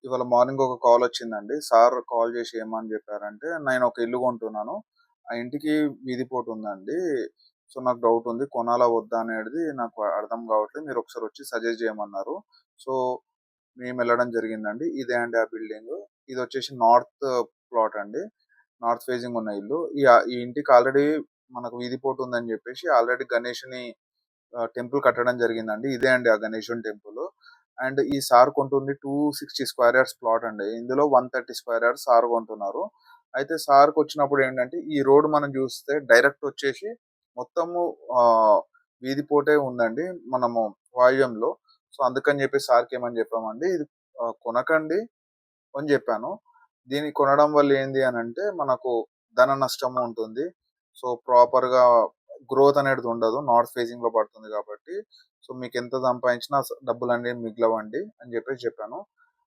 ఇవాళ మార్నింగ్ ఒక కాల్ వచ్చిందండి. సార్ కాల్ చేసి ఏమని చెప్పారంటే, "నేను ఒక ఇల్లు కొంటున్నాను. ఆ ఇంటికి వీధి పోటు ఉందండి. సో, నాకు డౌట్ ఉంది. కొనాలా వద్దా అనేది నాకు అర్థం కావట్లేదు. మీరు ఒకసారి వచ్చి సజెస్ట్ చేయమన్నారు." సో, మేము వెళ్ళడం జరిగిందండి. ఇదే అండి ఆ బిల్డింగ్. ఇది వచ్చేసి నార్త్ ప్లాట్ అండి. నార్త్ ఫేసింగ్ ఉన్న ఇల్లు. ఈ ఇంటికి ఆల్రెడీ మనకు వీధి పోటు ఉందని చెప్పేసి ఆల్రెడీ గణేష్‌ని టెంపుల్ కట్టడం జరిగిందండి. ఇదే అండి ఆ గణేశుని టెంపుల్. అండ్ ఈ సార్ కొంటుంది 260 స్క్వేర్ యార్డ్స్ ప్లాట్ అండి. ఇందులో 130 స్క్వేర్ యార్డ్స్ సార్ కొంటున్నారు. అయితే సార్‌కి వచ్చినప్పుడు ఏంటంటే ఈ రోడ్ మనం చూస్తే డైరెక్ట్ వచ్చేసి మొత్తము వీధి పోటే ఉందండి. మనము వాయువ్యంలో. సో, అందుకని చెప్పేసి సార్‌కి ఏమని చెప్పామండి, ఇది కొనకండి అని చెప్పాను. దీన్ని కొనడం వల్ల ఏంది అనంటే మనకు ధన నష్టము ఉంటుంది. సో, ప్రాపర్‌గా గ్రోత్ అనేది ఉండదు. నార్త్ ఫేసింగ్‌లో పడుతుంది కాబట్టి. సో, మీకెంత సంపాదించినా డబ్బులనేవి మిగలవండి అని చెప్పేసి చెప్పాను.